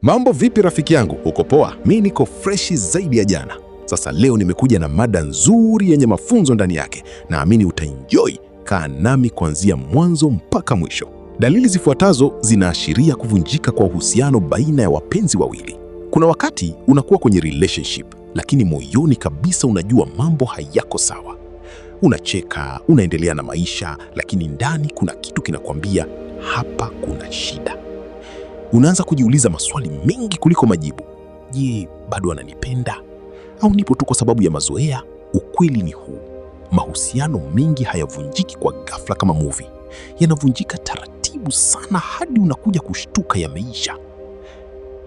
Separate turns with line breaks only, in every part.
Mambo vipi rafiki yangu? Uko poa? Mi niko freshi zaidi ya jana. Sasa leo nimekuja na mada nzuri yenye mafunzo ndani yake. Naamini utaenjoy. Kaa nami kuanzia mwanzo mpaka mwisho. Dalili zifuatazo zinaashiria kuvunjika kwa uhusiano baina ya wapenzi wawili. Kuna wakati unakuwa kwenye relationship, lakini moyoni kabisa unajua mambo hayako sawa. Unacheka, unaendelea na maisha, lakini ndani kuna kitu kinakwambia hapa kuna shida. Unaanza kujiuliza maswali mengi kuliko majibu. Je, bado ananipenda? Au nipo tu kwa sababu ya mazoea? Ukweli ni huu. Mahusiano mengi hayavunjiki kwa ghafla kama movie. Yanavunjika taratibu sana hadi unakuja kushtuka yameisha.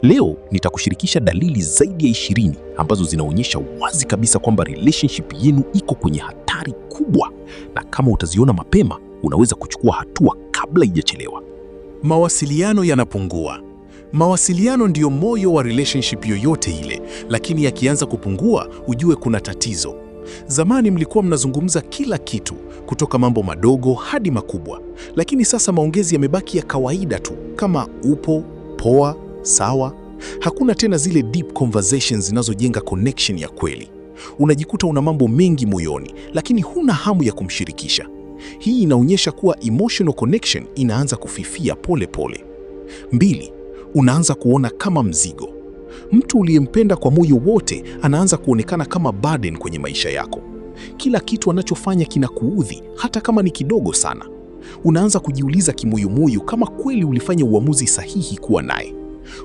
Leo nitakushirikisha dalili zaidi ya 20 ambazo zinaonyesha wazi kabisa kwamba relationship yenu iko kwenye hatari kubwa, na kama utaziona mapema, unaweza kuchukua hatua kabla haijachelewa.
Mawasiliano yanapungua. Mawasiliano ndiyo moyo wa relationship yoyote ile, lakini yakianza kupungua, ujue kuna tatizo. Zamani mlikuwa mnazungumza kila kitu, kutoka mambo madogo hadi makubwa, lakini sasa maongezi yamebaki ya kawaida tu, kama upo, poa, sawa. Hakuna tena zile deep conversations zinazojenga connection ya kweli. Unajikuta una mambo mengi moyoni, lakini huna hamu ya kumshirikisha. Hii inaonyesha kuwa emotional connection inaanza kufifia pole pole. 2, unaanza kuona kama mzigo. Mtu uliyempenda kwa moyo wote anaanza kuonekana kama burden kwenye maisha yako. Kila kitu anachofanya kinakuudhi, hata kama ni kidogo sana. Unaanza kujiuliza kimoyomoyo kama kweli ulifanya uamuzi sahihi kuwa naye.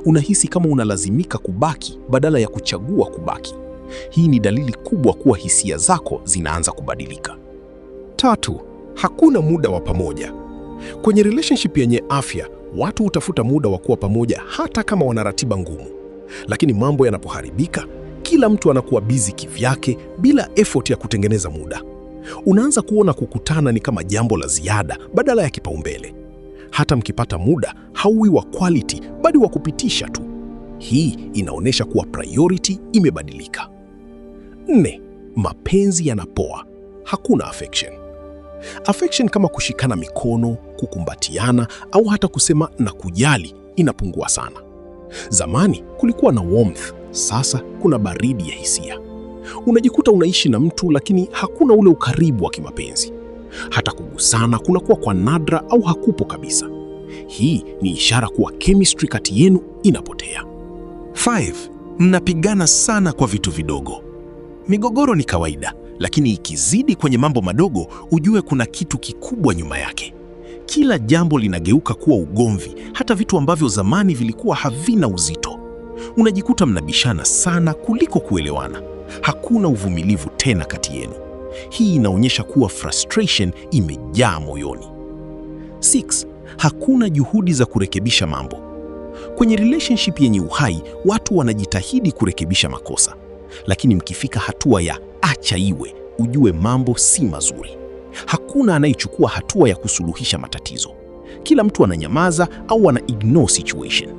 Unahisi kama unalazimika kubaki badala ya kuchagua kubaki. Hii ni dalili kubwa kuwa hisia zako zinaanza kubadilika.
3, hakuna muda wa pamoja. Kwenye relationship yenye afya, watu hutafuta muda wa kuwa pamoja hata kama wana ratiba ngumu. Lakini mambo yanapoharibika, kila mtu anakuwa busy kivyake bila effort ya kutengeneza muda. Unaanza kuona kukutana ni kama jambo la ziada badala ya kipaumbele. Hata mkipata muda, hauwi wa quality bali wa kupitisha tu. Hii inaonyesha kuwa priority imebadilika. 4, mapenzi yanapoa. Hakuna affection. Affection kama kushikana mikono, kukumbatiana au hata kusema na kujali inapungua sana. Zamani kulikuwa na warmth, sasa kuna baridi ya hisia. Unajikuta unaishi na mtu lakini hakuna ule ukaribu wa kimapenzi. Hata kugusana kunakuwa kwa nadra au hakupo kabisa. Hii ni ishara kuwa chemistry kati yenu inapotea.
5, mnapigana sana kwa vitu vidogo. Migogoro ni kawaida, lakini ikizidi kwenye mambo madogo, ujue kuna kitu kikubwa nyuma yake. Kila jambo linageuka kuwa ugomvi, hata vitu ambavyo zamani vilikuwa havina uzito. Unajikuta mnabishana sana kuliko kuelewana. Hakuna uvumilivu tena kati yenu. Hii inaonyesha kuwa frustration imejaa moyoni. 6, hakuna juhudi za kurekebisha mambo. Kwenye relationship yenye uhai, watu wanajitahidi kurekebisha makosa. Lakini mkifika hatua ya acha iwe, ujue mambo si mazuri. Hakuna anayechukua hatua ya kusuluhisha matatizo. Kila mtu ananyamaza au ana ignore situation.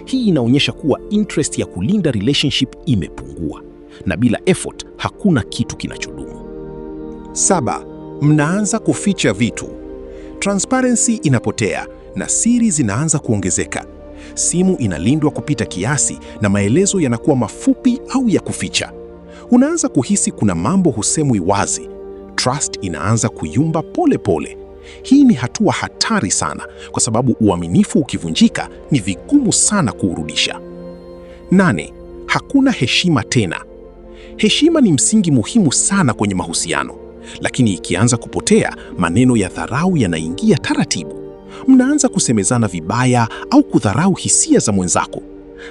Hii inaonyesha kuwa interest ya kulinda relationship imepungua. Na bila effort, hakuna kitu kinachodumu.
7, mnaanza kuficha vitu. Transparency inapotea na siri zinaanza kuongezeka. Simu inalindwa kupita kiasi na maelezo yanakuwa mafupi au ya kuficha. Unaanza kuhisi kuna mambo husemwi wazi. Trust inaanza kuyumba pole pole. Hii ni hatua hatari sana kwa sababu uaminifu ukivunjika ni vigumu sana kuurudisha. 8, hakuna heshima tena. Heshima ni msingi muhimu sana kwenye mahusiano, lakini ikianza kupotea, maneno ya dharau yanaingia taratibu. Mnaanza kusemezana vibaya au kudharau hisia za mwenzako.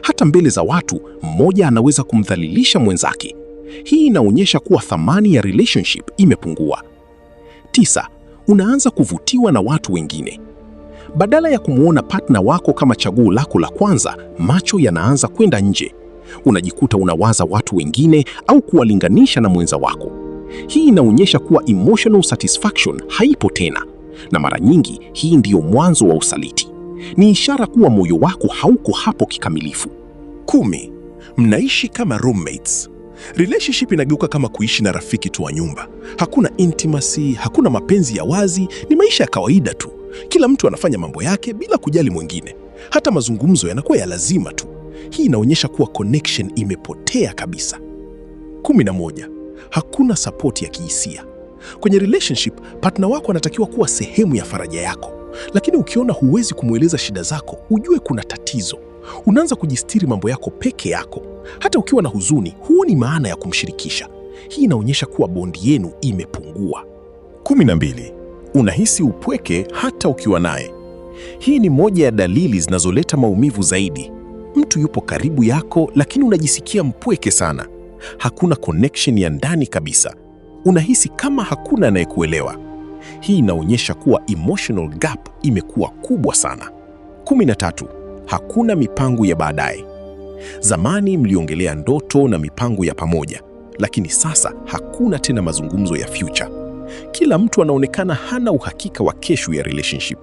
Hata mbele za watu, mmoja anaweza kumdhalilisha mwenzake. Hii inaonyesha kuwa thamani ya relationship imepungua. 9, unaanza kuvutiwa na watu wengine. Badala ya kumuona partner wako kama chaguo lako la kwanza, macho yanaanza kwenda nje. Unajikuta unawaza watu wengine au kuwalinganisha na mwenza wako. Hii inaonyesha kuwa emotional satisfaction haipo tena. Na mara nyingi hii ndiyo mwanzo wa usaliti. Ni ishara kuwa moyo wako hauko hapo kikamilifu.
10, mnaishi kama roommates. Relationship inageuka kama kuishi na rafiki tu wa nyumba. Hakuna intimacy, hakuna mapenzi ya wazi, ni maisha ya kawaida tu. Kila mtu anafanya mambo yake bila kujali mwingine. Hata mazungumzo yanakuwa ya lazima tu.
Hii inaonyesha kuwa connection imepotea kabisa. 11. Hakuna support ya kihisia. Kwenye relationship, partner wako anatakiwa kuwa sehemu ya faraja yako, lakini ukiona huwezi kumweleza shida zako, ujue kuna tatizo. Unaanza kujistiri mambo yako peke yako. Hata ukiwa na huzuni, huoni maana ya kumshirikisha. Hii inaonyesha kuwa bondi yenu imepungua.
12. Unahisi upweke hata ukiwa naye. Hii ni moja ya dalili zinazoleta maumivu zaidi. Mtu yupo karibu yako, lakini unajisikia mpweke sana. Hakuna connection ya ndani kabisa. Unahisi kama hakuna anayekuelewa. Hii inaonyesha kuwa emotional gap imekuwa kubwa sana. 13. Hakuna mipango ya baadaye. Zamani mliongelea ndoto na mipango ya pamoja, lakini sasa hakuna tena mazungumzo ya future. Kila mtu anaonekana hana uhakika wa kesho ya relationship.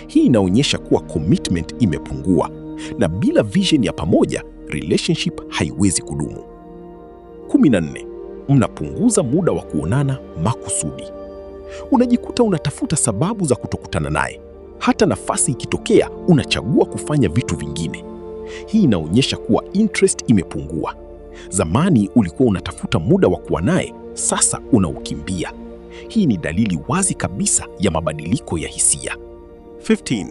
Hii inaonyesha kuwa commitment imepungua, na bila vision ya pamoja, relationship haiwezi kudumu. 14. Mnapunguza muda wa kuonana makusudi. Unajikuta unatafuta sababu za kutokutana naye. Hata nafasi ikitokea, unachagua kufanya vitu vingine. Hii inaonyesha kuwa interest imepungua. Zamani ulikuwa unatafuta muda wa kuwa naye, sasa unaukimbia. Hii ni dalili wazi kabisa ya mabadiliko ya hisia.
15.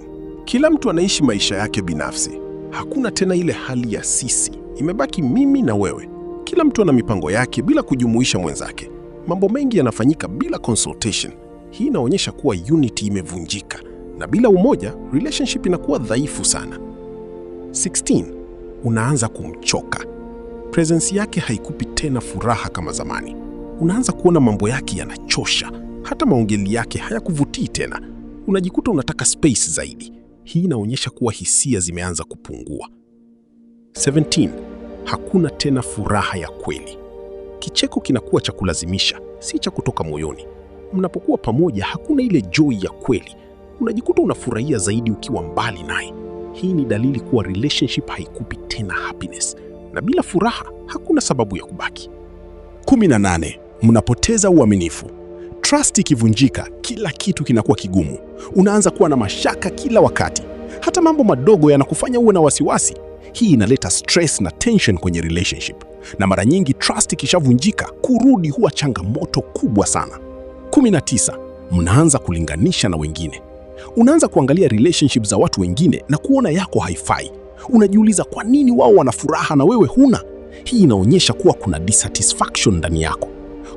Kila mtu anaishi maisha yake binafsi. Hakuna tena ile hali ya sisi. Imebaki mimi na wewe. Kila mtu ana mipango yake bila kujumuisha mwenzake. Mambo mengi yanafanyika bila consultation. Hii inaonyesha kuwa unity imevunjika, na bila umoja, relationship inakuwa dhaifu sana. 16. Unaanza kumchoka. Presence yake haikupi tena furaha kama zamani. Unaanza kuona mambo yake yanachosha. Hata maongezi yake hayakuvutii tena. Unajikuta unataka space zaidi. Hii inaonyesha kuwa hisia zimeanza kupungua. 17. Hakuna tena furaha ya kweli. Kicheko kinakuwa cha kulazimisha, si cha kutoka moyoni. Mnapokuwa pamoja, hakuna ile joy ya kweli. Unajikuta unafurahia zaidi ukiwa mbali naye. Hii ni dalili kuwa relationship haikupi tena happiness, na bila furaha hakuna sababu ya kubaki. 18. Mnapoteza uaminifu. Trust ikivunjika, kila kitu kinakuwa kigumu. Unaanza kuwa na mashaka kila wakati. Hata mambo madogo yanakufanya uwe na wasiwasi. Hii inaleta stress na tension kwenye relationship. Na mara nyingi trust ikishavunjika, kurudi huwa changamoto kubwa sana. 19. Mnaanza kulinganisha na wengine. Unaanza kuangalia relationship za watu wengine na kuona yako haifai. Unajiuliza kwa nini wao wana furaha na wewe huna? Hii inaonyesha kuwa kuna dissatisfaction ndani yako.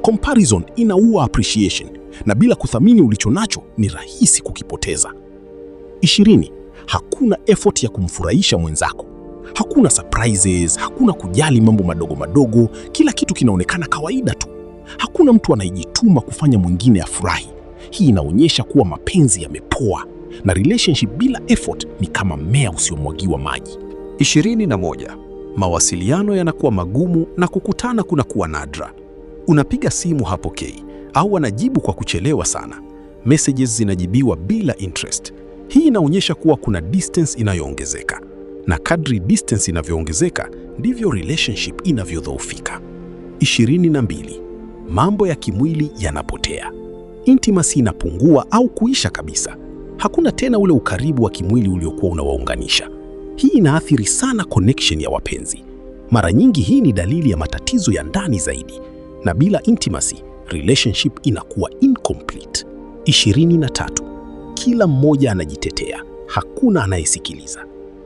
Comparison inaua appreciation, na bila kuthamini ulichonacho ni rahisi kukipoteza. 20. Hakuna effort ya kumfurahisha mwenzako. Hakuna surprises, hakuna kujali mambo madogo madogo, kila kitu kinaonekana kawaida tu. Hakuna mtu anayejituma kufanya mwingine afurahi. Hii inaonyesha kuwa mapenzi yamepoa, na relationship bila effort ni kama mmea usiomwagiwa maji.
21. Mawasiliano yanakuwa magumu na kukutana kunakuwa nadra. Unapiga simu hapokei, au anajibu kwa kuchelewa sana. Messages zinajibiwa bila interest. Hii inaonyesha kuwa kuna distance inayoongezeka, na kadri distance inavyoongezeka ndivyo relationship inavyodhoofika. 22. Mambo ya kimwili yanapotea. Intimacy inapungua au kuisha kabisa. Hakuna tena ule ukaribu wa kimwili uliokuwa unawaunganisha. Hii inaathiri sana connection ya wapenzi. Mara nyingi hii ni dalili ya matatizo ya ndani zaidi, na bila intimacy, relationship inakuwa incomplete. 23. Kila mmoja anajitetea, hakuna anayesikiliza.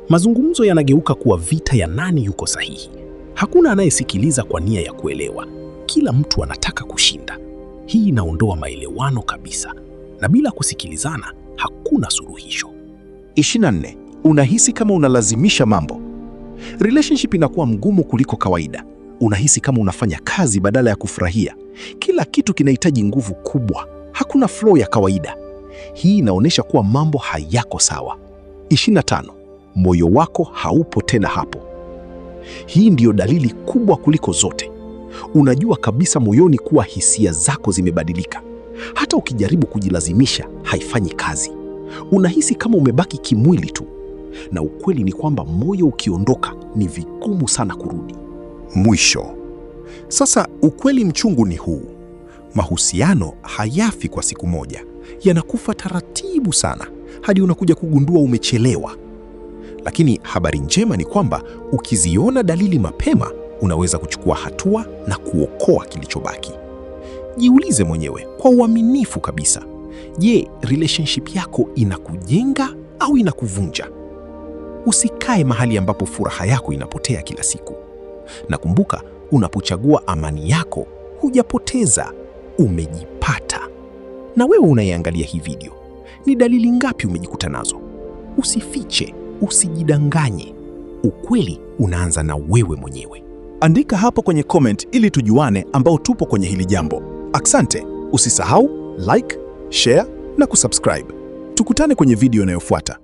Mazungumzo yanageuka kuwa vita ya nani yuko sahihi. Hakuna anayesikiliza kwa nia ya kuelewa. Kila mtu anataka kushinda. Hii inaondoa maelewano kabisa, na bila kusikilizana hakuna suluhisho.
24. Unahisi kama unalazimisha mambo. Relationship inakuwa mgumu kuliko kawaida. Unahisi kama unafanya kazi badala ya kufurahia. Kila kitu kinahitaji nguvu kubwa. Hakuna flow ya kawaida. Hii inaonyesha kuwa mambo hayako sawa. 25. Moyo wako haupo tena hapo. Hii ndiyo dalili kubwa kuliko zote. Unajua kabisa moyoni kuwa hisia zako zimebadilika. Hata ukijaribu kujilazimisha, haifanyi kazi. Unahisi kama umebaki kimwili tu. Na ukweli ni kwamba moyo ukiondoka, ni vigumu sana kurudi.
Mwisho. Sasa ukweli mchungu ni huu. Mahusiano hayafi kwa siku moja. Yanakufa taratibu sana, hadi unakuja kugundua umechelewa. Lakini habari njema ni kwamba ukiziona dalili mapema, unaweza kuchukua hatua na kuokoa kilichobaki. Jiulize mwenyewe kwa uaminifu kabisa, je, relationship yako inakujenga au inakuvunja? Usikae mahali ambapo furaha yako inapotea kila siku. Na kumbuka, unapochagua amani yako, hujapoteza, umejipata. Na wewe unaiangalia hii video, ni dalili ngapi umejikuta nazo? Usifiche, usijidanganye. Ukweli unaanza na wewe mwenyewe.
Andika hapo kwenye comment ili tujuane ambao tupo kwenye hili jambo. Asante, usisahau like, share na kusubscribe. Tukutane kwenye video inayofuata.